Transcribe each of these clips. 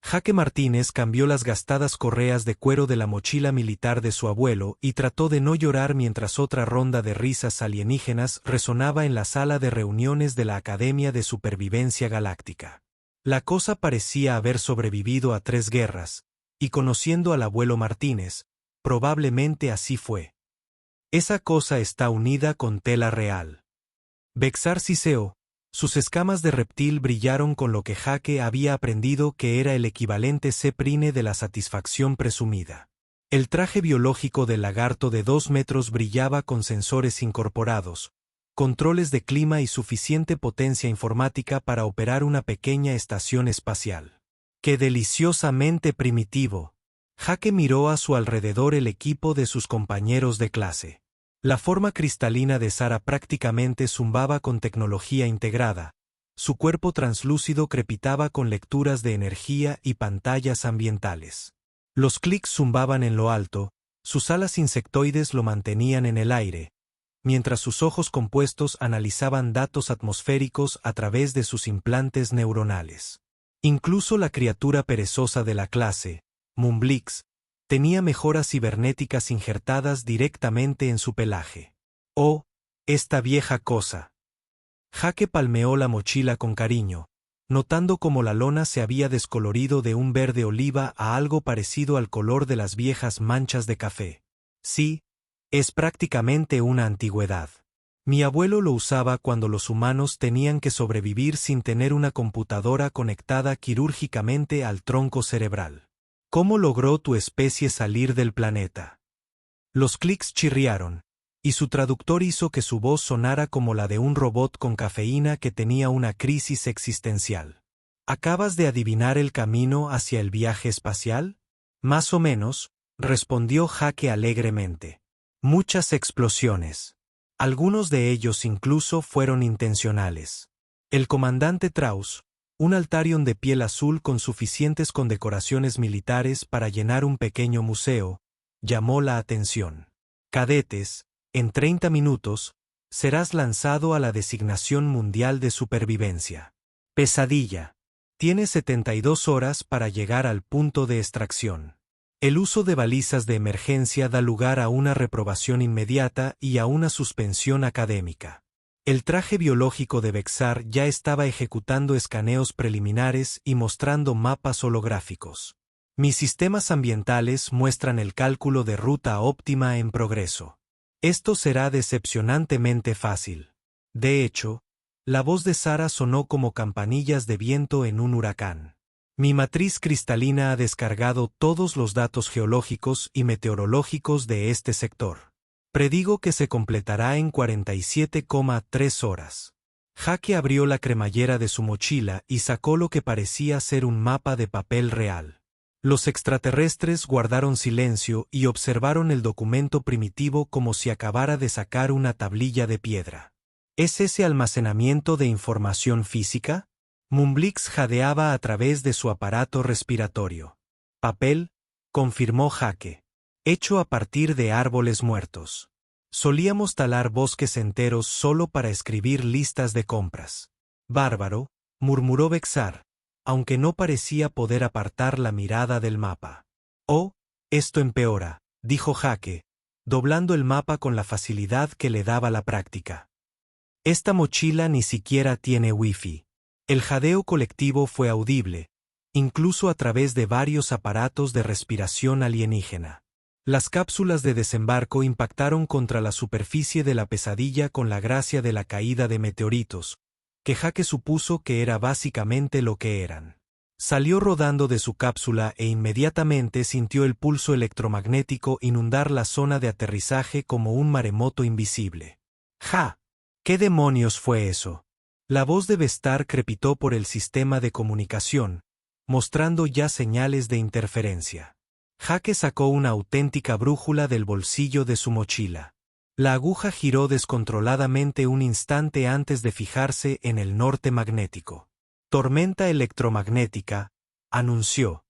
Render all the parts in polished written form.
Jaque Martínez cambió las gastadas correas de cuero de la mochila militar de su abuelo y trató de no llorar mientras otra ronda de risas alienígenas resonaba en la sala de reuniones de la Academia de Supervivencia Galáctica. La cosa parecía haber sobrevivido a 3 guerras, y conociendo al abuelo Martínez, probablemente así fue. Esa cosa está unida con tela real. Bexar siseó. Sus escamas de reptil brillaron con lo que Jaque había aprendido que era el equivalente C-prime de la satisfacción presumida. El traje biológico del lagarto de 2 metros brillaba con sensores incorporados, controles de clima y suficiente potencia informática para operar una pequeña estación espacial. ¡Qué deliciosamente primitivo! Jaque miró a su alrededor el equipo de sus compañeros de clase. La forma cristalina de Sara prácticamente zumbaba con tecnología integrada. Su cuerpo translúcido crepitaba con lecturas de energía y pantallas ambientales. Los clics zumbaban en lo alto, sus alas insectoides lo mantenían en el aire, mientras sus ojos compuestos analizaban datos atmosféricos a través de sus implantes neuronales. Incluso la criatura perezosa de la clase, Mumblix, tenía mejoras cibernéticas injertadas directamente en su pelaje. ¡Oh, esta vieja cosa! Jaque palmeó la mochila con cariño, notando cómo la lona se había descolorido de un verde oliva a algo parecido al color de las viejas manchas de café. Sí, es prácticamente una antigüedad. Mi abuelo lo usaba cuando los humanos tenían que sobrevivir sin tener una computadora conectada quirúrgicamente al tronco cerebral. ¿Cómo logró tu especie salir del planeta? Los clics chirriaron, y su traductor hizo que su voz sonara como la de un robot con cafeína que tenía una crisis existencial. ¿Acabas de adivinar el camino hacia el viaje espacial? Más o menos, respondió Jaque alegremente. Muchas explosiones. Algunos de ellos incluso fueron intencionales. El comandante Traus, un Altarion de piel azul con suficientes condecoraciones militares para llenar un pequeño museo, llamó la atención. Cadetes, en 30 minutos, serás lanzado a la designación mundial de supervivencia. Pesadilla. Tienes 72 horas para llegar al punto de extracción. El uso de balizas de emergencia da lugar a una reprobación inmediata y a una suspensión académica. El traje biológico de Bexar ya estaba ejecutando escaneos preliminares y mostrando mapas holográficos. Mis sistemas ambientales muestran el cálculo de ruta óptima en progreso. Esto será decepcionantemente fácil. De hecho, la voz de Sara sonó como campanillas de viento en un huracán. Mi matriz cristalina ha descargado todos los datos geológicos y meteorológicos de este sector. Predigo que se completará en 47,3 horas. Jaque abrió la cremallera de su mochila y sacó lo que parecía ser un mapa de papel real. Los extraterrestres guardaron silencio y observaron el documento primitivo como si acabara de sacar una tablilla de piedra. ¿Es ese almacenamiento de información física? Mumblix jadeaba a través de su aparato respiratorio. Papel, confirmó Jaque. Hecho a partir de árboles muertos. Solíamos talar bosques enteros solo para escribir listas de compras. Bárbaro, murmuró Bexar, aunque no parecía poder apartar la mirada del mapa. Oh, esto empeora, dijo Jaque, doblando el mapa con la facilidad que le daba la práctica. Esta mochila ni siquiera tiene wifi. El jadeo colectivo fue audible, incluso a través de varios aparatos de respiración alienígena. Las cápsulas de desembarco impactaron contra la superficie de la pesadilla con la gracia de la caída de meteoritos, que Jaque supuso que era básicamente lo que eran. Salió rodando de su cápsula e inmediatamente sintió el pulso electromagnético inundar la zona de aterrizaje como un maremoto invisible. ¡Ja! ¿Qué demonios fue eso? La voz de Vestar crepitó por el sistema de comunicación, mostrando ya señales de interferencia. Jaque sacó una auténtica brújula del bolsillo de su mochila. La aguja giró descontroladamente un instante antes de fijarse en el norte magnético. Tormenta electromagnética, anunció.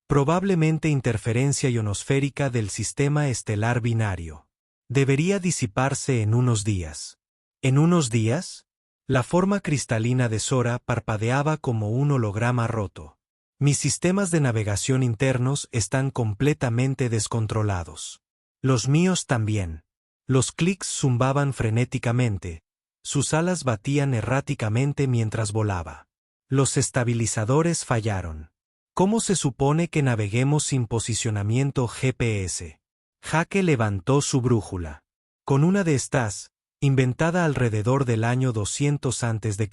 Probablemente interferencia ionosférica del sistema estelar binario. Debería disiparse en unos días. ¿En unos días? La forma cristalina de Sora parpadeaba como un holograma roto. Mis sistemas de navegación internos están completamente descontrolados. Los míos también. Los clics zumbaban frenéticamente. Sus alas batían erráticamente mientras volaba. Los estabilizadores fallaron. ¿Cómo se supone que naveguemos sin posicionamiento GPS? Jake levantó su brújula. Con una de estas, inventada alrededor del año 200 a.C.,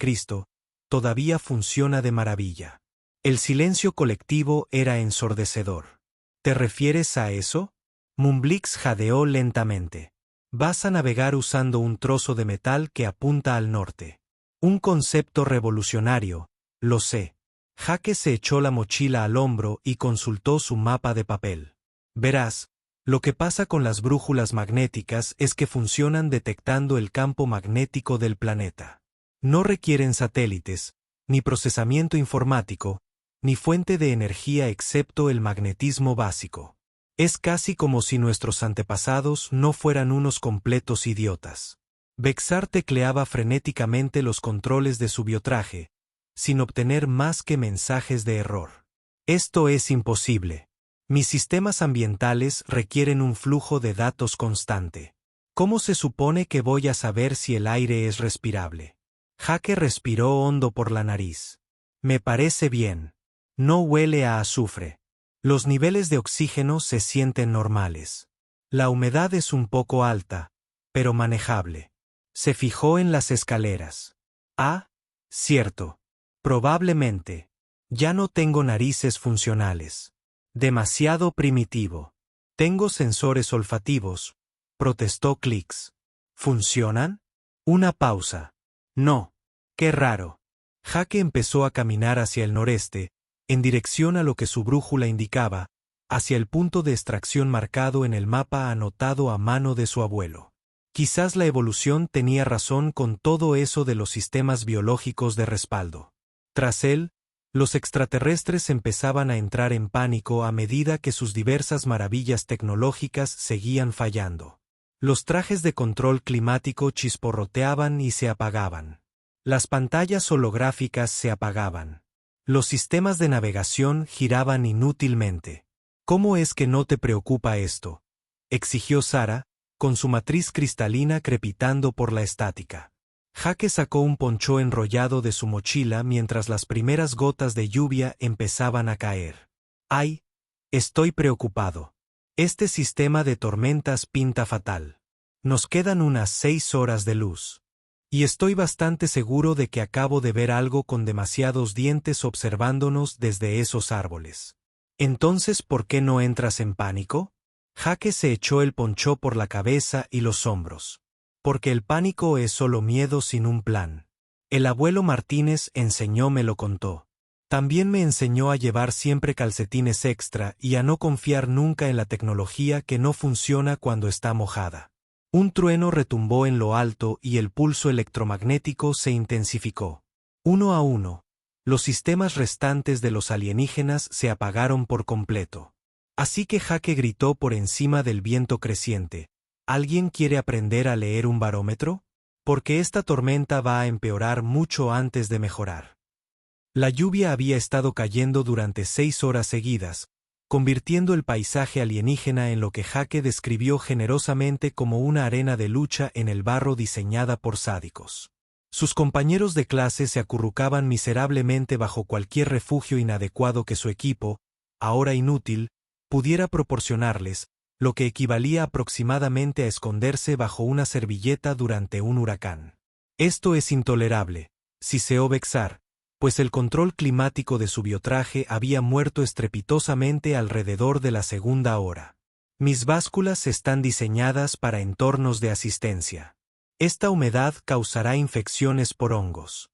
todavía funciona de maravilla. El silencio colectivo era ensordecedor. ¿Te refieres a eso? Mumblix jadeó lentamente. Vas a navegar usando un trozo de metal que apunta al norte. Un concepto revolucionario, lo sé. Jake se echó la mochila al hombro y consultó su mapa de papel. Verás, lo que pasa con las brújulas magnéticas es que funcionan detectando el campo magnético del planeta. No requieren satélites, ni procesamiento informático, ni fuente de energía excepto el magnetismo básico. Es casi como si nuestros antepasados no fueran unos completos idiotas. Vexar tecleaba frenéticamente los controles de su biotraje, sin obtener más que mensajes de error. Esto es imposible. Mis sistemas ambientales requieren un flujo de datos constante. ¿Cómo se supone que voy a saber si el aire es respirable? Jake respiró hondo por la nariz. Me parece bien. No huele a azufre. Los niveles de oxígeno se sienten normales. La humedad es un poco alta, pero manejable. Se fijó en las escaleras. Ah, cierto. Probablemente. Ya no tengo narices funcionales. Demasiado primitivo. Tengo sensores olfativos, protestó Clix. ¿Funcionan? Una pausa. No. Qué raro. Jake empezó a caminar hacia el noreste, en dirección a lo que su brújula indicaba, hacia el punto de extracción marcado en el mapa anotado a mano de su abuelo. Quizás la evolución tenía razón con todo eso de los sistemas biológicos de respaldo. Tras él, los extraterrestres empezaban a entrar en pánico a medida que sus diversas maravillas tecnológicas seguían fallando. Los trajes de control climático chisporroteaban y se apagaban. Las pantallas holográficas se apagaban. Los sistemas de navegación giraban inútilmente. ¿Cómo es que no te preocupa esto?, exigió Sara, con su matriz cristalina crepitando por la estática. Jake sacó un poncho enrollado de su mochila mientras las primeras gotas de lluvia empezaban a caer. ¡Ay! Estoy preocupado. Este sistema de tormentas pinta fatal. Nos quedan unas 6 horas de luz. Y estoy bastante seguro de que acabo de ver algo con demasiados dientes observándonos desde esos árboles. Entonces, ¿por qué no entras en pánico? Jake se echó el poncho por la cabeza y los hombros. Porque el pánico es solo miedo sin un plan. El abuelo Martínez me lo contó. También me enseñó a llevar siempre calcetines extra y a no confiar nunca en la tecnología que no funciona cuando está mojada. Un trueno retumbó en lo alto y el pulso electromagnético se intensificó. Uno a uno, los sistemas restantes de los alienígenas se apagaron por completo. Así que Jake gritó por encima del viento creciente: ¿alguien quiere aprender a leer un barómetro? Porque esta tormenta va a empeorar mucho antes de mejorar. La lluvia había estado cayendo durante 6 horas seguidas, convirtiendo el paisaje alienígena en lo que Jake describió generosamente como una arena de lucha en el barro diseñada por sádicos. Sus compañeros de clase se acurrucaban miserablemente bajo cualquier refugio inadecuado que su equipo, ahora inútil, pudiera proporcionarles, lo que equivalía aproximadamente a esconderse bajo una servilleta durante un huracán. Esto es intolerable, siseó Vexar, pues el control climático de su biotraje había muerto estrepitosamente alrededor de la segunda hora. Mis básculas están diseñadas para entornos de asistencia. Esta humedad causará infecciones por hongos.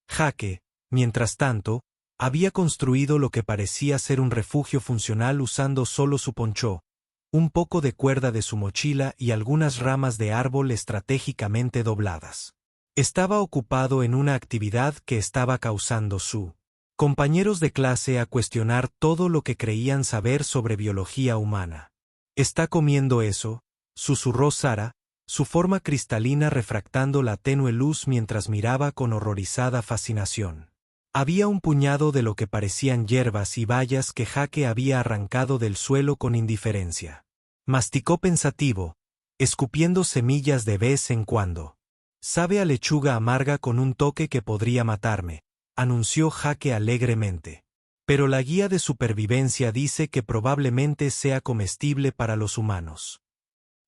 Jake, mientras tanto, había construido lo que parecía ser un refugio funcional usando solo su poncho, un poco de cuerda de su mochila y algunas ramas de árbol estratégicamente dobladas. Estaba ocupado en una actividad que estaba causando su compañeros de clase a cuestionar todo lo que creían saber sobre biología humana. ¿Está comiendo eso?, susurró Sara, su forma cristalina refractando la tenue luz mientras miraba con horrorizada fascinación. Había un puñado de lo que parecían hierbas y bayas que Jake había arrancado del suelo con indiferencia. Masticó pensativo, escupiendo semillas de vez en cuando. «Sabe a lechuga amarga con un toque que podría matarme», anunció Jake alegremente. «Pero la guía de supervivencia dice que probablemente sea comestible para los humanos».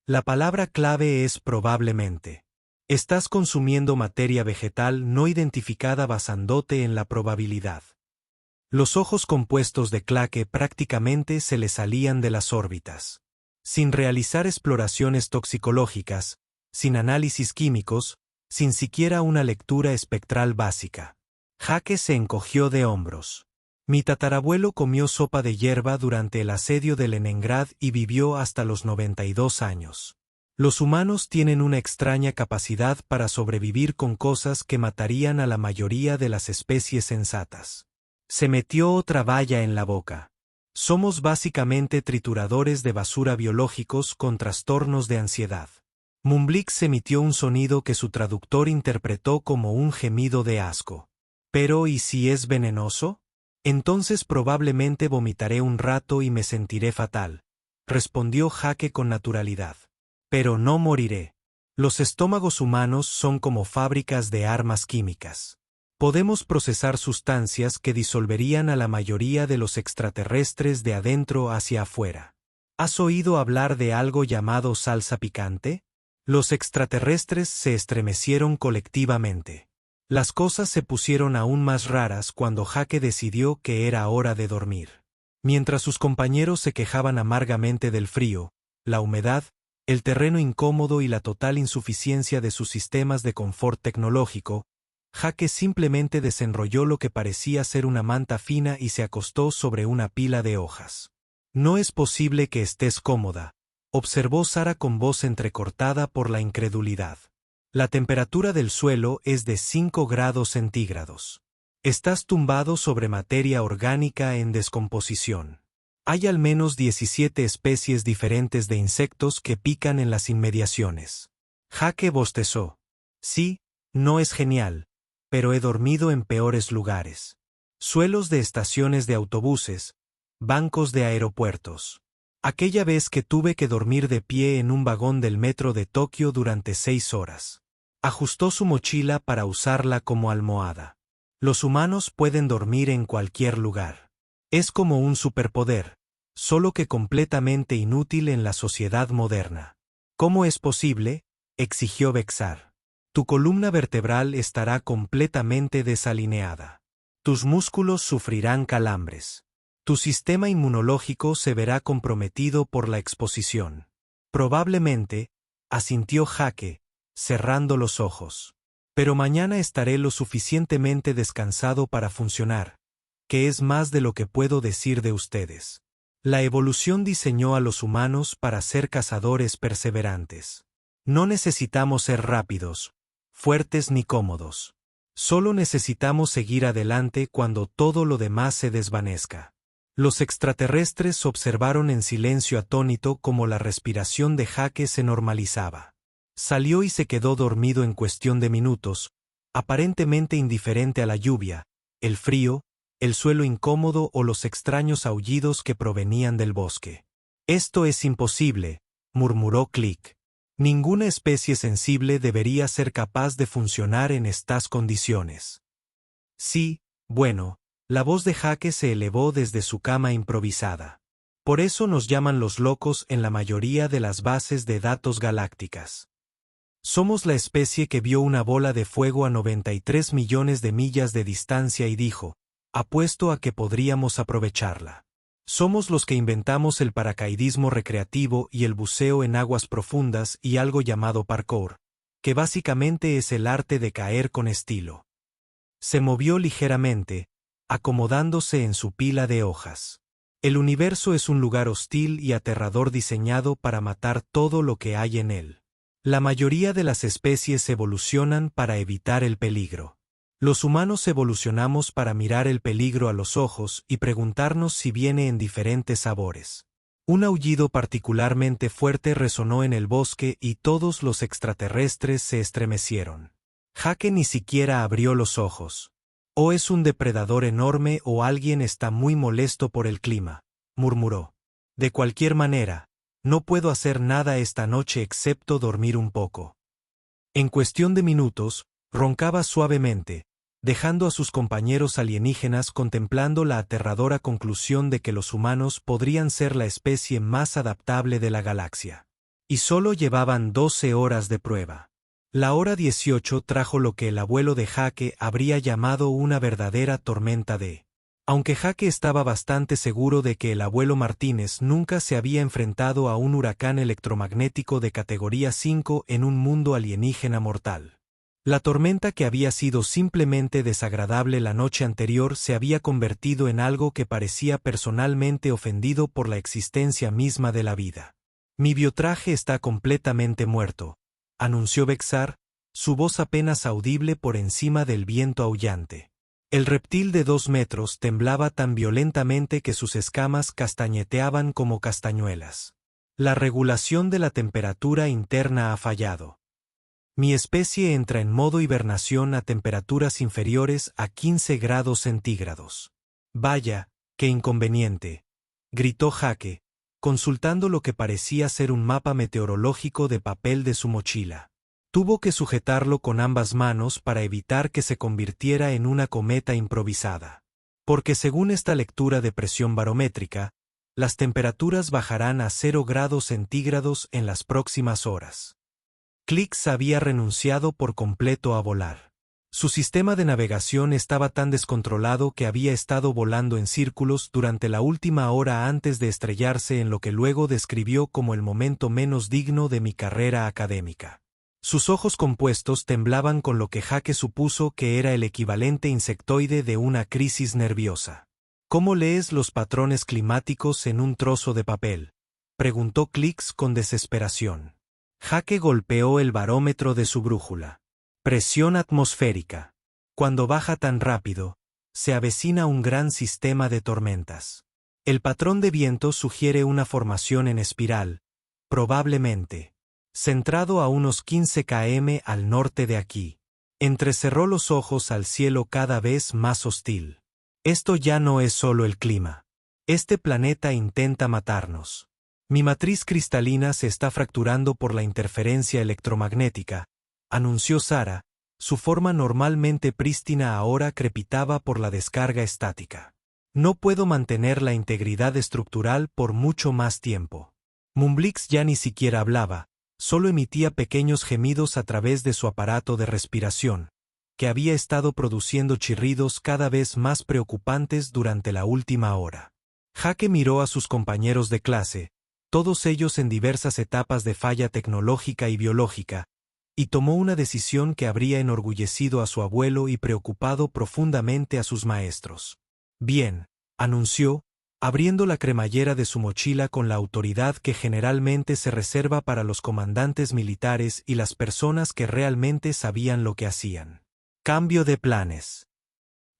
La palabra clave es probablemente. Estás consumiendo materia vegetal no identificada basándote en la probabilidad. Los ojos compuestos de Claque prácticamente se le salían de las órbitas. Sin realizar exploraciones toxicológicas, sin análisis químicos, sin siquiera una lectura espectral básica. Jake se encogió de hombros. Mi tatarabuelo comió sopa de hierba durante el asedio de Leningrad y vivió hasta los 92 años. Los humanos tienen una extraña capacidad para sobrevivir con cosas que matarían a la mayoría de las especies sensatas. Se metió otra baya en la boca. Somos básicamente trituradores de basura biológicos con trastornos de ansiedad. Mumblix emitió un sonido que su traductor interpretó como un gemido de asco. «¿Pero y si es venenoso? Entonces probablemente vomitaré un rato y me sentiré fatal», respondió Jake con naturalidad. «Pero no moriré. Los estómagos humanos son como fábricas de armas químicas. Podemos procesar sustancias que disolverían a la mayoría de los extraterrestres de adentro hacia afuera. ¿Has oído hablar de algo llamado salsa picante?» Los extraterrestres se estremecieron colectivamente. Las cosas se pusieron aún más raras cuando Jake decidió que era hora de dormir. Mientras sus compañeros se quejaban amargamente del frío, la humedad, el terreno incómodo y la total insuficiencia de sus sistemas de confort tecnológico, Jake simplemente desenrolló lo que parecía ser una manta fina y se acostó sobre una pila de hojas. «No es posible que estés cómoda», observó Sara con voz entrecortada por la incredulidad. «La temperatura del suelo es de 5 grados centígrados. Estás tumbado sobre materia orgánica en descomposición. Hay al menos 17 especies diferentes de insectos que pican en las inmediaciones». Jake bostezó. «Sí, no es genial, pero he dormido en peores lugares. Suelos de estaciones de autobuses, bancos de aeropuertos. Aquella vez que tuve que dormir de pie en un vagón del metro de Tokio durante 6 horas. Ajustó su mochila para usarla como almohada. Los humanos pueden dormir en cualquier lugar. Es como un superpoder, solo que completamente inútil en la sociedad moderna. ¿Cómo es posible?, exigió Vexar. Tu columna vertebral estará completamente desalineada. Tus músculos sufrirán calambres. Tu sistema inmunológico se verá comprometido por la exposición. Probablemente, asintió Jake, cerrando los ojos. Pero mañana estaré lo suficientemente descansado para funcionar, que es más de lo que puedo decir de ustedes. La evolución diseñó a los humanos para ser cazadores perseverantes. No necesitamos ser rápidos, fuertes ni cómodos. Solo necesitamos seguir adelante cuando todo lo demás se desvanezca. Los extraterrestres observaron en silencio atónito cómo la respiración de Jake se normalizaba. Salió y se quedó dormido en cuestión de minutos, aparentemente indiferente a la lluvia, el frío, el suelo incómodo o los extraños aullidos que provenían del bosque. «Esto es imposible», murmuró Click. «Ninguna especie sensible debería ser capaz de funcionar en estas condiciones». «Sí, bueno». La voz de Jake se elevó desde su cama improvisada. «Por eso nos llaman los locos en la mayoría de las bases de datos galácticas. Somos la especie que vio una bola de fuego a 93 millones de millas de distancia y dijo, apuesto a que podríamos aprovecharla. Somos los que inventamos el paracaidismo recreativo y el buceo en aguas profundas y algo llamado parkour, que básicamente es el arte de caer con estilo». Se movió ligeramente, acomodándose en su pila de hojas. «El universo es un lugar hostil y aterrador diseñado para matar todo lo que hay en él. La mayoría de las especies evolucionan para evitar el peligro. Los humanos evolucionamos para mirar el peligro a los ojos y preguntarnos si viene en diferentes sabores». Un aullido particularmente fuerte resonó en el bosque y todos los extraterrestres se estremecieron. Jake ni siquiera abrió los ojos. O es un depredador enorme o alguien está muy molesto por el clima, murmuró. De cualquier manera, no puedo hacer nada esta noche excepto dormir un poco. En cuestión de minutos, roncaba suavemente, dejando a sus compañeros alienígenas contemplando la aterradora conclusión de que los humanos podrían ser la especie más adaptable de la galaxia. Y solo llevaban 12 horas de prueba. La hora 18 trajo lo que el abuelo de Jake habría llamado una verdadera tormenta de... Aunque Jake estaba bastante seguro de que el abuelo Martínez nunca se había enfrentado a un huracán electromagnético de categoría 5 en un mundo alienígena mortal. La tormenta que había sido simplemente desagradable la noche anterior se había convertido en algo que parecía personalmente ofendido por la existencia misma de la vida. Mi biotraje está completamente muerto, anunció Vexar, su voz apenas audible por encima del viento aullante. El reptil de 2 metros temblaba tan violentamente que sus escamas castañeteaban como castañuelas. La regulación de la temperatura interna ha fallado. Mi especie entra en modo hibernación a temperaturas inferiores a 15 grados centígrados. Vaya, qué inconveniente, gritó Jake, consultando lo que parecía ser un mapa meteorológico de papel de su mochila. Tuvo que sujetarlo con ambas manos para evitar que se convirtiera en una cometa improvisada. Porque según esta lectura de presión barométrica, las temperaturas bajarán a 0 grados centígrados en las próximas horas. Klix había renunciado por completo a volar. Su sistema de navegación estaba tan descontrolado que había estado volando en círculos durante la última hora antes de estrellarse en lo que luego describió como el momento menos digno de mi carrera académica. Sus ojos compuestos temblaban con lo que Jake supuso que era el equivalente insectoide de una crisis nerviosa. ¿Cómo lees los patrones climáticos en un trozo de papel?, preguntó Klix con desesperación. Jake golpeó el barómetro de su brújula. Presión atmosférica. Cuando baja tan rápido, se avecina un gran sistema de tormentas. El patrón de viento sugiere una formación en espiral, probablemente, centrado a unos 15 km al norte de aquí. Entrecerró los ojos al cielo cada vez más hostil. Esto ya no es solo el clima. Este planeta intenta matarnos. Mi matriz cristalina se está fracturando por la interferencia electromagnética, anunció Sara, su forma normalmente prístina ahora crepitaba por la descarga estática. No puedo mantener la integridad estructural por mucho más tiempo. Mumblix ya ni siquiera hablaba, solo emitía pequeños gemidos a través de su aparato de respiración, que había estado produciendo chirridos cada vez más preocupantes durante la última hora. Jake miró a sus compañeros de clase, todos ellos en diversas etapas de falla tecnológica y biológica, y tomó una decisión que habría enorgullecido a su abuelo y preocupado profundamente a sus maestros. Bien, anunció, abriendo la cremallera de su mochila con la autoridad que generalmente se reserva para los comandantes militares y las personas que realmente sabían lo que hacían. Cambio de planes.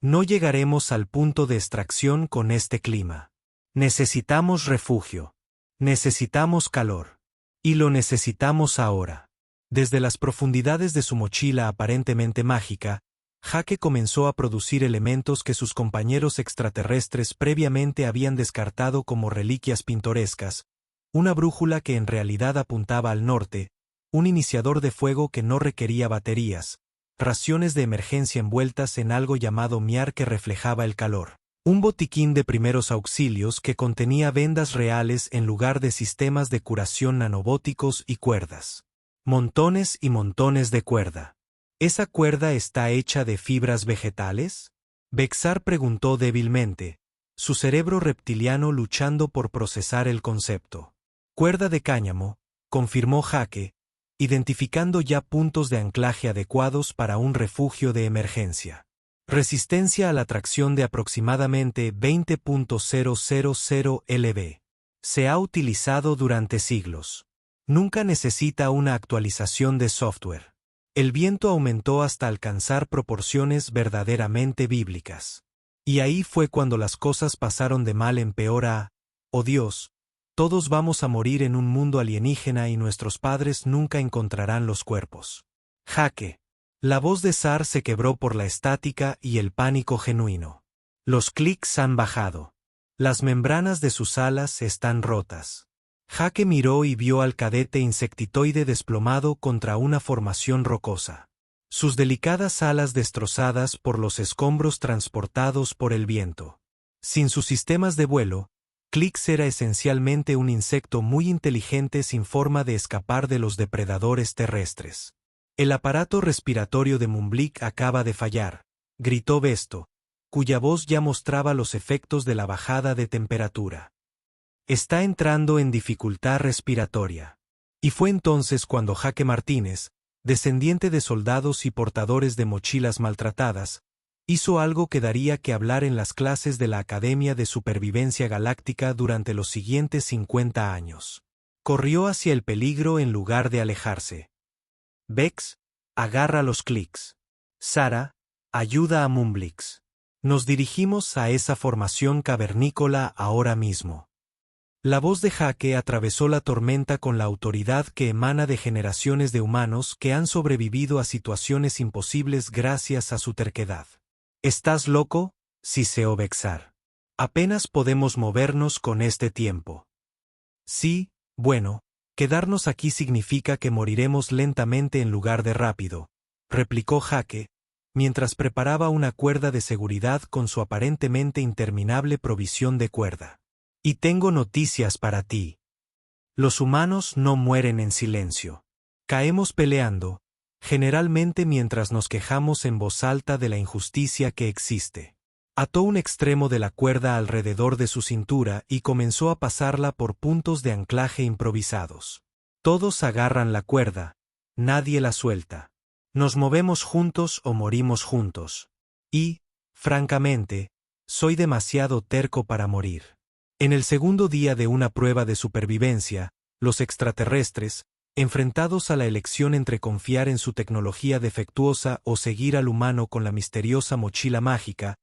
No llegaremos al punto de extracción con este clima. Necesitamos refugio. Necesitamos calor. Y lo necesitamos ahora. Desde las profundidades de su mochila aparentemente mágica, Jake comenzó a producir elementos que sus compañeros extraterrestres previamente habían descartado como reliquias pintorescas, una brújula que en realidad apuntaba al norte, un iniciador de fuego que no requería baterías, raciones de emergencia envueltas en algo llamado miar que reflejaba el calor. Un botiquín de primeros auxilios que contenía vendas reales en lugar de sistemas de curación nanobóticos y cuerdas. Montones y montones de cuerda. ¿Esa cuerda está hecha de fibras vegetales?, Vexar preguntó débilmente, su cerebro reptiliano luchando por procesar el concepto. Cuerda de cáñamo, confirmó Jake, identificando ya puntos de anclaje adecuados para un refugio de emergencia. Resistencia a la tracción de aproximadamente 20.000 lb. Se ha utilizado durante siglos. Nunca necesita una actualización de software. El viento aumentó hasta alcanzar proporciones verdaderamente bíblicas. Y ahí fue cuando las cosas pasaron de mal en peor oh Dios, todos vamos a morir en un mundo alienígena y nuestros padres nunca encontrarán los cuerpos. Jake. La voz de Sar se quebró por la estática y el pánico genuino. Los clics han bajado. Las membranas de sus alas están rotas. Jake miró y vio al cadete insectitoide desplomado contra una formación rocosa. Sus delicadas alas destrozadas por los escombros transportados por el viento. Sin sus sistemas de vuelo, Clix era esencialmente un insecto muy inteligente sin forma de escapar de los depredadores terrestres. El aparato respiratorio de Mumblik acaba de fallar, gritó Besto, cuya voz ya mostraba los efectos de la bajada de temperatura. Está entrando en dificultad respiratoria. Y fue entonces cuando Jake Martínez, descendiente de soldados y portadores de mochilas maltratadas, hizo algo que daría que hablar en las clases de la Academia de Supervivencia Galáctica durante los siguientes 50 años. Corrió hacia el peligro en lugar de alejarse. Vex, agarra los clics. Sara, ayuda a Mumblix. Nos dirigimos a esa formación cavernícola ahora mismo. La voz de Jake atravesó la tormenta con la autoridad que emana de generaciones de humanos que han sobrevivido a situaciones imposibles gracias a su terquedad. ¿Estás loco? Siseó Vexar. Apenas podemos movernos con este tiempo. Sí, bueno, quedarnos aquí significa que moriremos lentamente en lugar de rápido, replicó Jake, mientras preparaba una cuerda de seguridad con su aparentemente interminable provisión de cuerda. Y tengo noticias para ti. Los humanos no mueren en silencio. Caemos peleando, generalmente mientras nos quejamos en voz alta de la injusticia que existe. Ató un extremo de la cuerda alrededor de su cintura y comenzó a pasarla por puntos de anclaje improvisados. Todos agarran la cuerda, nadie la suelta. Nos movemos juntos o morimos juntos. Y, francamente, soy demasiado terco para morir. En el segundo día de una prueba de supervivencia, los extraterrestres, enfrentados a la elección entre confiar en su tecnología defectuosa o seguir al humano con la misteriosa mochila mágica,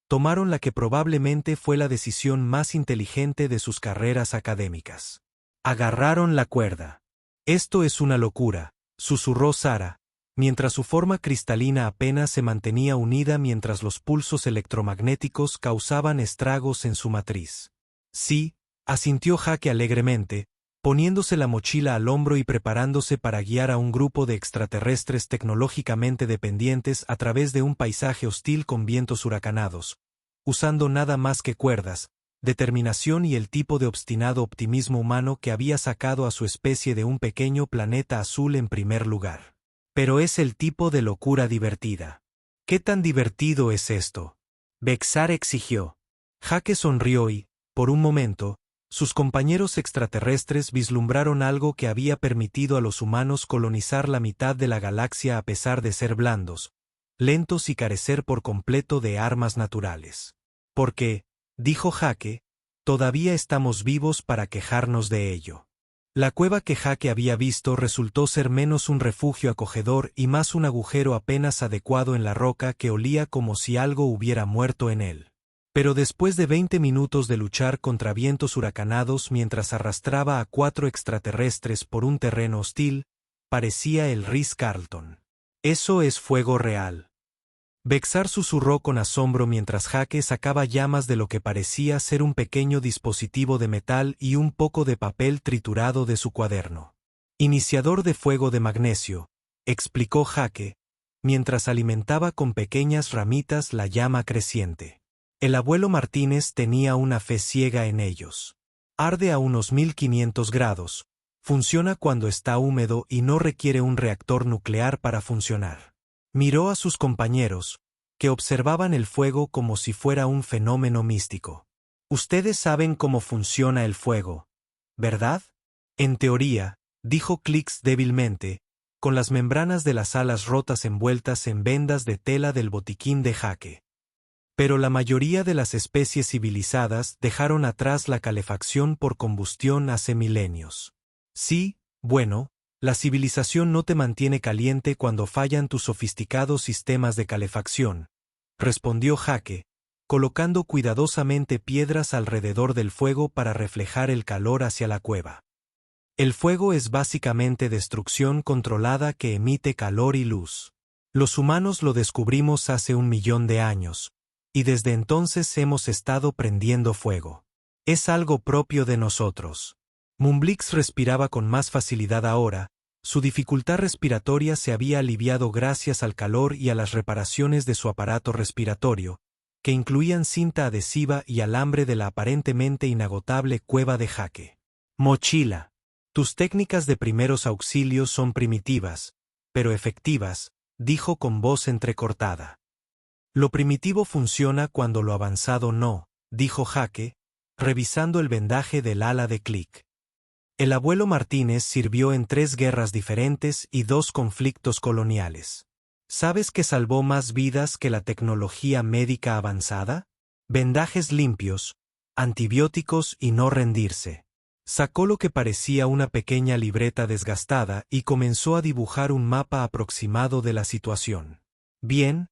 tomaron la que probablemente fue la decisión más inteligente de sus carreras académicas. Agarraron la cuerda. Esto es una locura, susurró Sara, mientras su forma cristalina apenas se mantenía unida mientras los pulsos electromagnéticos causaban estragos en su matriz. Sí, asintió Jake alegremente, poniéndose la mochila al hombro y preparándose para guiar a un grupo de extraterrestres tecnológicamente dependientes a través de un paisaje hostil con vientos huracanados, usando nada más que cuerdas, determinación y el tipo de obstinado optimismo humano que había sacado a su especie de un pequeño planeta azul en primer lugar. Pero es el tipo de locura divertida. ¿Qué tan divertido es esto? Vexar exigió. Jake sonrió y, por un momento, sus compañeros extraterrestres vislumbraron algo que había permitido a los humanos colonizar la mitad de la galaxia a pesar de ser blandos, lentos y carecer por completo de armas naturales. Porque, dijo Jake, todavía estamos vivos para quejarnos de ello. La cueva que Jake había visto resultó ser menos un refugio acogedor y más un agujero apenas adecuado en la roca que olía como si algo hubiera muerto en él. Pero después de 20 minutos de luchar contra vientos huracanados mientras arrastraba a 4 extraterrestres por un terreno hostil, parecía el Ritz-Carlton. Eso es fuego real. Vexar susurró con asombro mientras Jake sacaba llamas de lo que parecía ser un pequeño dispositivo de metal y un poco de papel triturado de su cuaderno. Iniciador de fuego de magnesio, explicó Jake, mientras alimentaba con pequeñas ramitas la llama creciente. El abuelo Martínez tenía una fe ciega en ellos. Arde a unos 1500 grados, funciona cuando está húmedo y no requiere un reactor nuclear para funcionar. Miró a sus compañeros, que observaban el fuego como si fuera un fenómeno místico. Ustedes saben cómo funciona el fuego, ¿verdad? En teoría, dijo Clix débilmente, con las membranas de las alas rotas envueltas en vendas de tela del botiquín de Jake. Pero la mayoría de las especies civilizadas dejaron atrás la calefacción por combustión hace milenios. Sí, bueno, la civilización no te mantiene caliente cuando fallan tus sofisticados sistemas de calefacción, respondió Jake, colocando cuidadosamente piedras alrededor del fuego para reflejar el calor hacia la cueva. El fuego es básicamente destrucción controlada que emite calor y luz. Los humanos lo descubrimos hace 1 millón de años, y desde entonces hemos estado prendiendo fuego. Es algo propio de nosotros. Mumblix respiraba con más facilidad ahora, su dificultad respiratoria se había aliviado gracias al calor y a las reparaciones de su aparato respiratorio, que incluían cinta adhesiva y alambre de la aparentemente inagotable cueva de Jake. Mochila. Tus técnicas de primeros auxilios son primitivas, pero efectivas, dijo con voz entrecortada. Lo primitivo funciona cuando lo avanzado no, dijo Jake, revisando el vendaje del ala de Click. El abuelo Martínez sirvió en 3 guerras diferentes y 2 conflictos coloniales. ¿Sabes que salvó más vidas que la tecnología médica avanzada? Vendajes limpios, antibióticos y no rendirse. Sacó lo que parecía una pequeña libreta desgastada y comenzó a dibujar un mapa aproximado de la situación. Bien,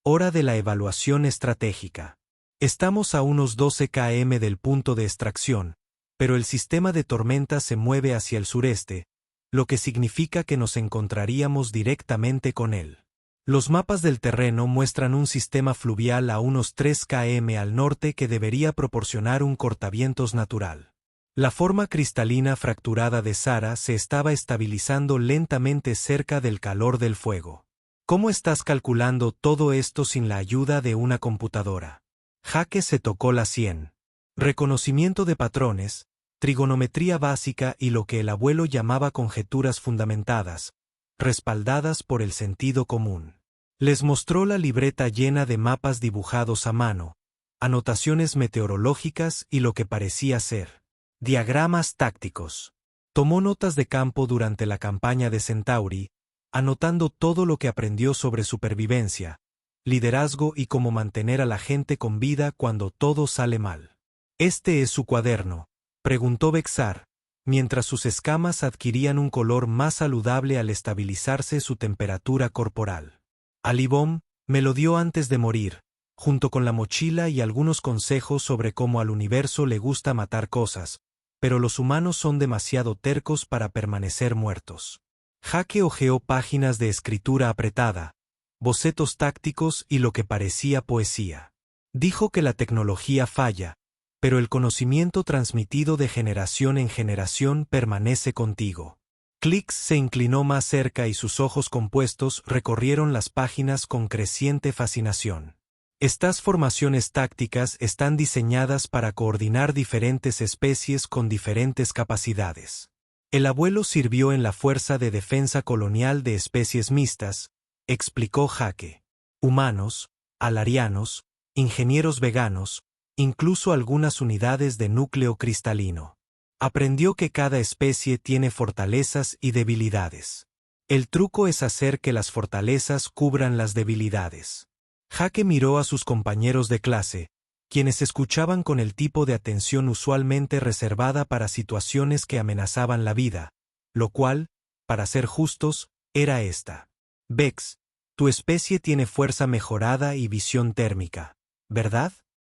hora de la evaluación estratégica. Estamos a unos 12 km del punto de extracción, pero el sistema de tormenta se mueve hacia el sureste, lo que significa que nos encontraríamos directamente con él. Los mapas del terreno muestran un sistema fluvial a unos 3 km al norte que debería proporcionar un cortavientos natural. La forma cristalina fracturada de Sara se estaba estabilizando lentamente cerca del calor del fuego. ¿Cómo estás calculando todo esto sin la ayuda de una computadora? Jake se tocó la sien. Reconocimiento de patrones, trigonometría básica y lo que el abuelo llamaba conjeturas fundamentadas, respaldadas por el sentido común. Les mostró la libreta llena de mapas dibujados a mano, anotaciones meteorológicas y lo que parecía ser diagramas tácticos. Tomó notas de campo durante la campaña de Centauri, anotando todo lo que aprendió sobre supervivencia, liderazgo y cómo mantener a la gente con vida cuando todo sale mal. ¿Este es su cuaderno?, preguntó Bexar, mientras sus escamas adquirían un color más saludable al estabilizarse su temperatura corporal. Alibom me lo dio antes de morir, junto con la mochila y algunos consejos sobre cómo al universo le gusta matar cosas, pero los humanos son demasiado tercos para permanecer muertos. Jake hojeó páginas de escritura apretada, bocetos tácticos y lo que parecía poesía. Dijo que la tecnología falla, pero el conocimiento transmitido de generación en generación permanece contigo. Clicks se inclinó más cerca y sus ojos compuestos recorrieron las páginas con creciente fascinación. Estas formaciones tácticas están diseñadas para coordinar diferentes especies con diferentes capacidades. El abuelo sirvió en la Fuerza de Defensa Colonial de Especies Mixtas, explicó Jake. Humanos, alarianos, ingenieros veganos, incluso algunas unidades de núcleo cristalino. Aprendió que cada especie tiene fortalezas y debilidades. El truco es hacer que las fortalezas cubran las debilidades. Jake miró a sus compañeros de clase, quienes escuchaban con el tipo de atención usualmente reservada para situaciones que amenazaban la vida, lo cual, para ser justos, era esta. Bex, tu especie tiene fuerza mejorada y visión térmica, ¿verdad?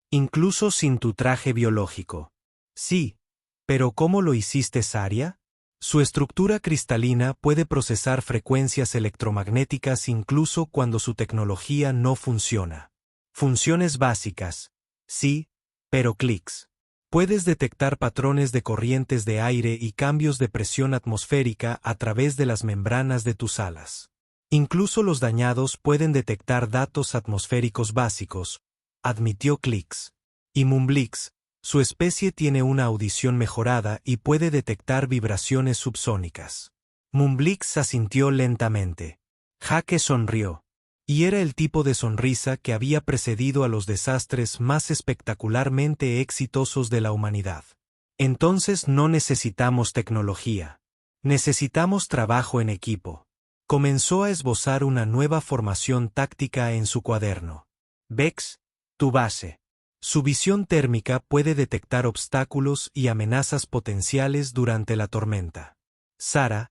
Incluso sin tu traje biológico. Sí, pero ¿cómo lo hiciste, Saria? Su estructura cristalina puede procesar frecuencias electromagnéticas incluso cuando su tecnología no funciona. Funciones básicas, sí, pero clics. Puedes detectar patrones de corrientes de aire y cambios de presión atmosférica a través de las membranas de tus alas. Incluso los dañados pueden detectar datos atmosféricos básicos, admitió Clicks. Y Mumblix, su especie tiene una audición mejorada y puede detectar vibraciones subsónicas. Mumblix asintió lentamente. Jake sonrió. Y era el tipo de sonrisa que había precedido a los desastres más espectacularmente exitosos de la humanidad. Entonces no necesitamos tecnología. Necesitamos trabajo en equipo. Comenzó a esbozar una nueva formación táctica en su cuaderno. Bex, tu base. Su visión térmica puede detectar obstáculos y amenazas potenciales durante la tormenta. Sara,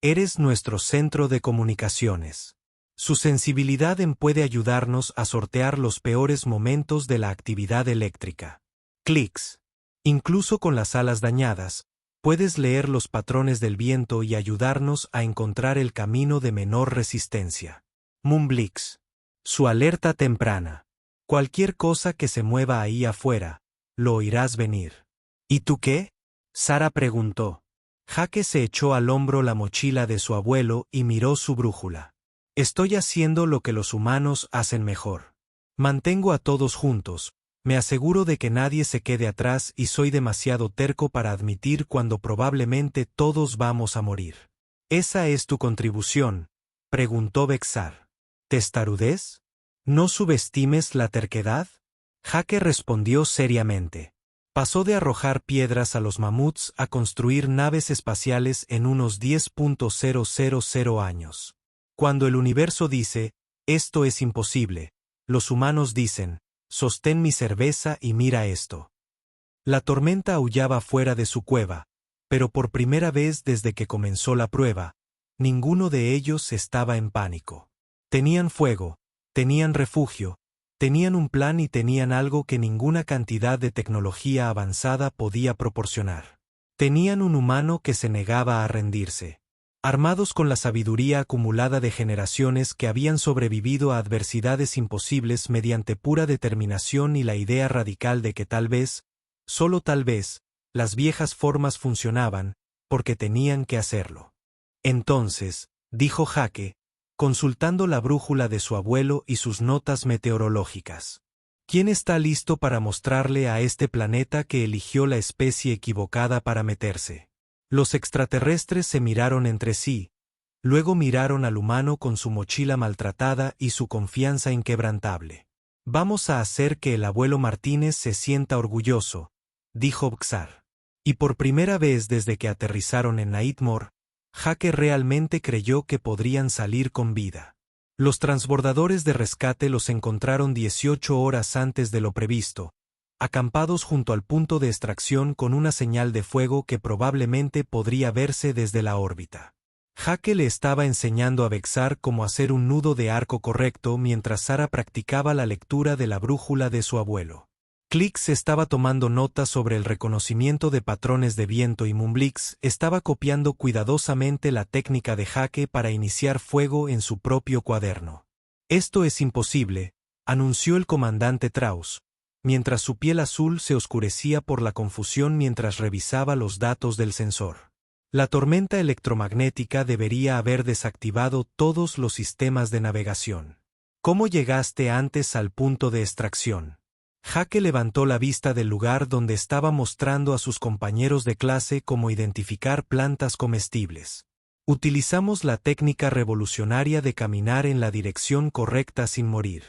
eres nuestro centro de comunicaciones. Su sensibilidad puede ayudarnos a sortear los peores momentos de la actividad eléctrica. Clicks. Incluso con las alas dañadas, puedes leer los patrones del viento y ayudarnos a encontrar el camino de menor resistencia. Moonblix. Su alerta temprana. Cualquier cosa que se mueva ahí afuera, lo oirás venir. ¿Y tú qué? Sara preguntó. Jake se echó al hombro la mochila de su abuelo y miró su brújula. Estoy haciendo lo que los humanos hacen mejor. Mantengo a todos juntos, me aseguro de que nadie se quede atrás y soy demasiado terco para admitir cuando probablemente todos vamos a morir. ¿Esa es tu contribución?, preguntó Vexar. ¿Testarudez? ¿No subestimes la terquedad? Jake respondió seriamente. Pasó de arrojar piedras a los mamuts a construir naves espaciales en unos 10.000 años. Cuando el universo dice, esto es imposible, los humanos dicen, sostén mi cerveza y mira esto. La tormenta aullaba fuera de su cueva, pero por primera vez desde que comenzó la prueba, ninguno de ellos estaba en pánico. Tenían fuego, tenían refugio, tenían un plan y tenían algo que ninguna cantidad de tecnología avanzada podía proporcionar. Tenían un humano que se negaba a rendirse. Armados con la sabiduría acumulada de generaciones que habían sobrevivido a adversidades imposibles mediante pura determinación y la idea radical de que tal vez, solo tal vez, las viejas formas funcionaban, porque tenían que hacerlo. Entonces, dijo Jake, consultando la brújula de su abuelo y sus notas meteorológicas. ¿Quién está listo para mostrarle a este planeta que eligió la especie equivocada para meterse? Los extraterrestres se miraron entre sí, luego miraron al humano con su mochila maltratada y su confianza inquebrantable. Vamos a hacer que el abuelo Martínez se sienta orgulloso, dijo Vexar. Y por primera vez desde que aterrizaron en Nightmare, Jake realmente creyó que podrían salir con vida. Los transbordadores de rescate los encontraron 18 horas antes de lo previsto, acampados junto al punto de extracción con una señal de fuego que probablemente podría verse desde la órbita. Jake le estaba enseñando a Vexar cómo hacer un nudo de arco correcto mientras Sara practicaba la lectura de la brújula de su abuelo. Klix estaba tomando notas sobre el reconocimiento de patrones de viento y Moonblix estaba copiando cuidadosamente la técnica de Jake para iniciar fuego en su propio cuaderno. Esto es imposible, anunció el comandante Traus, mientras su piel azul se oscurecía por la confusión mientras revisaba los datos del sensor. La tormenta electromagnética debería haber desactivado todos los sistemas de navegación. ¿Cómo llegaste antes al punto de extracción? Jake levantó la vista del lugar donde estaba mostrando a sus compañeros de clase cómo identificar plantas comestibles. Utilizamos la técnica revolucionaria de caminar en la dirección correcta sin morir.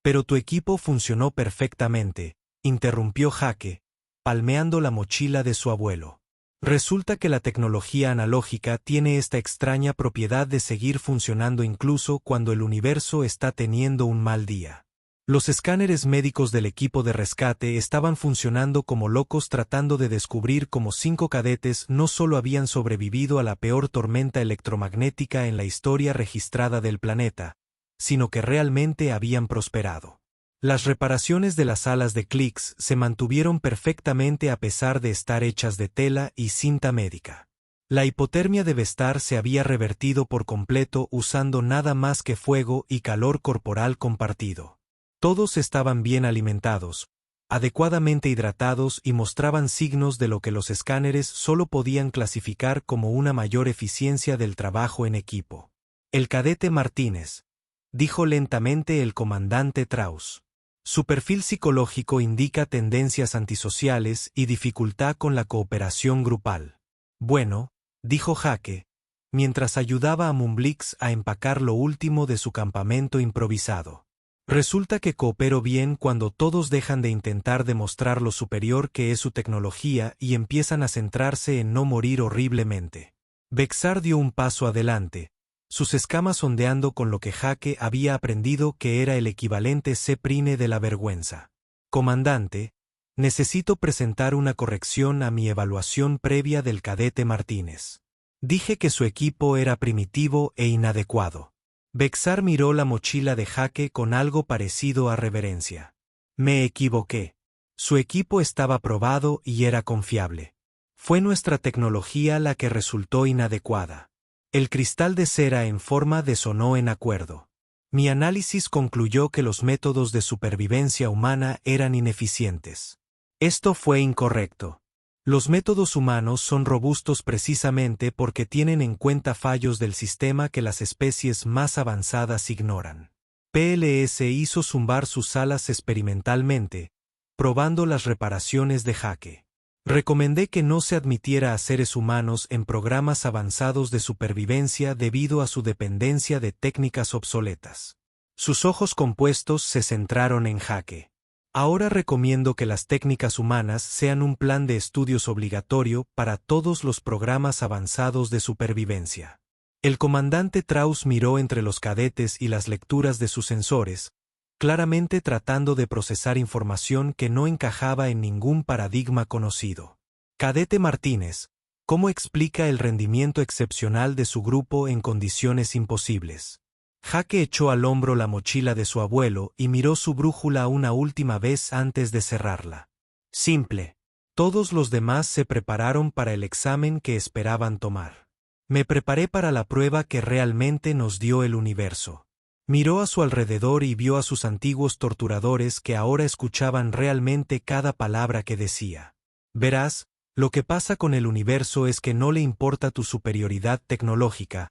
Pero tu equipo funcionó perfectamente, interrumpió Jake, palmeando la mochila de su abuelo. Resulta que la tecnología analógica tiene esta extraña propiedad de seguir funcionando incluso cuando el universo está teniendo un mal día. Los escáneres médicos del equipo de rescate estaban funcionando como locos tratando de descubrir cómo 5 cadetes no solo habían sobrevivido a la peor tormenta electromagnética en la historia registrada del planeta, sino que realmente habían prosperado. Las reparaciones de las alas de Klix se mantuvieron perfectamente a pesar de estar hechas de tela y cinta médica. La hipotermia de Vestar se había revertido por completo usando nada más que fuego y calor corporal compartido. Todos estaban bien alimentados, adecuadamente hidratados y mostraban signos de lo que los escáneres solo podían clasificar como una mayor eficiencia del trabajo en equipo. El cadete Martínez, dijo lentamente el comandante Traus. Su perfil psicológico indica tendencias antisociales y dificultad con la cooperación grupal. Bueno, dijo Jake, mientras ayudaba a Moonblix a empacar lo último de su campamento improvisado. Resulta que coopero bien cuando todos dejan de intentar demostrar lo superior que es su tecnología y empiezan a centrarse en no morir horriblemente. Vexar dio un paso adelante, sus escamas ondeando con lo que Jake había aprendido que era el equivalente C-prime de la vergüenza. Comandante, necesito presentar una corrección a mi evaluación previa del cadete Martínez. Dije que su equipo era primitivo e inadecuado. Vexar miró la mochila de Jake con algo parecido a reverencia. Me equivoqué. Su equipo estaba probado y era confiable. Fue nuestra tecnología la que resultó inadecuada. El cristal de cera en forma de sonó en acuerdo. Mi análisis concluyó que los métodos de supervivencia humana eran ineficientes. Esto fue incorrecto. Los métodos humanos son robustos precisamente porque tienen en cuenta fallos del sistema que las especies más avanzadas ignoran. PLS hizo zumbar sus alas experimentalmente, probando las reparaciones de Jake. Recomendé que no se admitiera a seres humanos en programas avanzados de supervivencia debido a su dependencia de técnicas obsoletas. Sus ojos compuestos se centraron en Jake. Ahora recomiendo que las técnicas humanas sean un plan de estudios obligatorio para todos los programas avanzados de supervivencia. El comandante Traus miró entre los cadetes y las lecturas de sus sensores, claramente tratando de procesar información que no encajaba en ningún paradigma conocido. Cadete Martínez, ¿cómo explica el rendimiento excepcional de su grupo en condiciones imposibles? Jake echó al hombro la mochila de su abuelo y miró su brújula una última vez antes de cerrarla. Simple. Todos los demás se prepararon para el examen que esperaban tomar. Me preparé para la prueba que realmente nos dio el universo. Miró a su alrededor y vio a sus antiguos torturadores que ahora escuchaban realmente cada palabra que decía. Verás, lo que pasa con el universo es que no le importa tu superioridad tecnológica,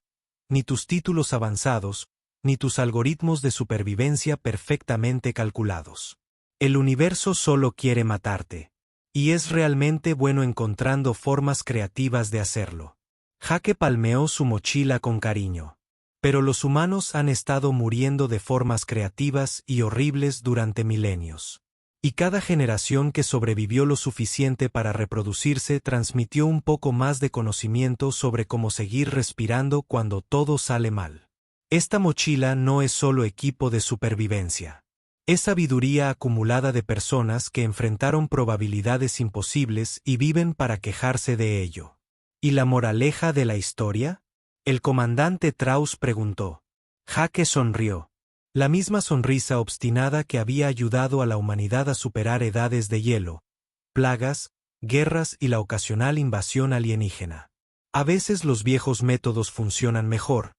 ni tus títulos avanzados, ni tus algoritmos de supervivencia perfectamente calculados. El universo solo quiere matarte. Y es realmente bueno encontrando formas creativas de hacerlo. Jake palmeó su mochila con cariño. Pero los humanos han estado muriendo de formas creativas y horribles durante milenios. Y cada generación que sobrevivió lo suficiente para reproducirse transmitió un poco más de conocimiento sobre cómo seguir respirando cuando todo sale mal. Esta mochila no es solo equipo de supervivencia. Es sabiduría acumulada de personas que enfrentaron probabilidades imposibles y viven para quejarse de ello. ¿Y la moraleja de la historia? El comandante Traus preguntó. Jake sonrió. La misma sonrisa obstinada que había ayudado a la humanidad a superar edades de hielo, plagas, guerras y la ocasional invasión alienígena. A veces los viejos métodos funcionan mejor,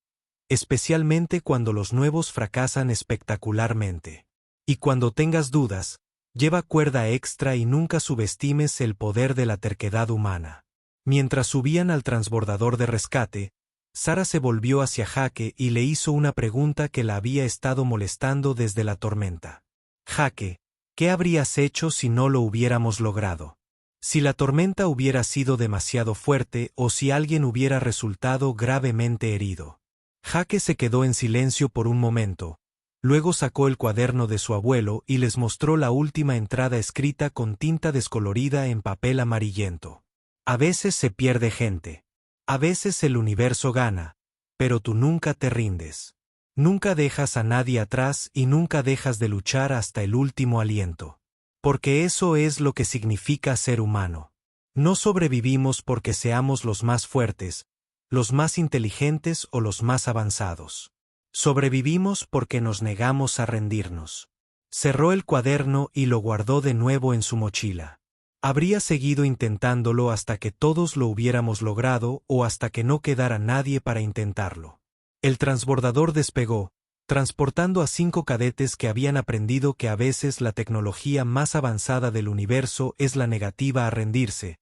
especialmente cuando los nuevos fracasan espectacularmente. Y cuando tengas dudas, lleva cuerda extra y nunca subestimes el poder de la terquedad humana. Mientras subían al transbordador de rescate, Sara se volvió hacia Jake y le hizo una pregunta que la había estado molestando desde la tormenta. Jake, ¿qué habrías hecho si no lo hubiéramos logrado? Si la tormenta hubiera sido demasiado fuerte o si alguien hubiera resultado gravemente herido. Jake se quedó en silencio por un momento, luego sacó el cuaderno de su abuelo y les mostró la última entrada escrita con tinta descolorida en papel amarillento. A veces se pierde gente. A veces el universo gana, pero tú nunca te rindes. Nunca dejas a nadie atrás y nunca dejas de luchar hasta el último aliento. Porque eso es lo que significa ser humano. No sobrevivimos porque seamos los más fuertes, los más inteligentes o los más avanzados. Sobrevivimos porque nos negamos a rendirnos. Cerró el cuaderno y lo guardó de nuevo en su mochila. Habría seguido intentándolo hasta que todos lo hubiéramos logrado o hasta que no quedara nadie para intentarlo. El transbordador despegó, transportando a 5 cadetes que habían aprendido que a veces la tecnología más avanzada del universo es la negativa a rendirse,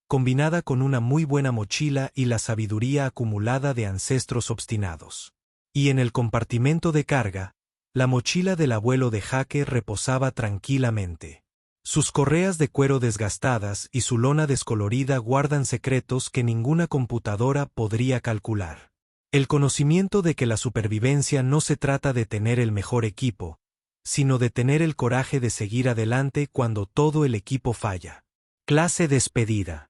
combinada con una muy buena mochila y la sabiduría acumulada de ancestros obstinados. Y en el compartimento de carga, la mochila del abuelo de Jake reposaba tranquilamente. Sus correas de cuero desgastadas y su lona descolorida guardan secretos que ninguna computadora podría calcular. El conocimiento de que la supervivencia no se trata de tener el mejor equipo, sino de tener el coraje de seguir adelante cuando todo el equipo falla. Clase despedida.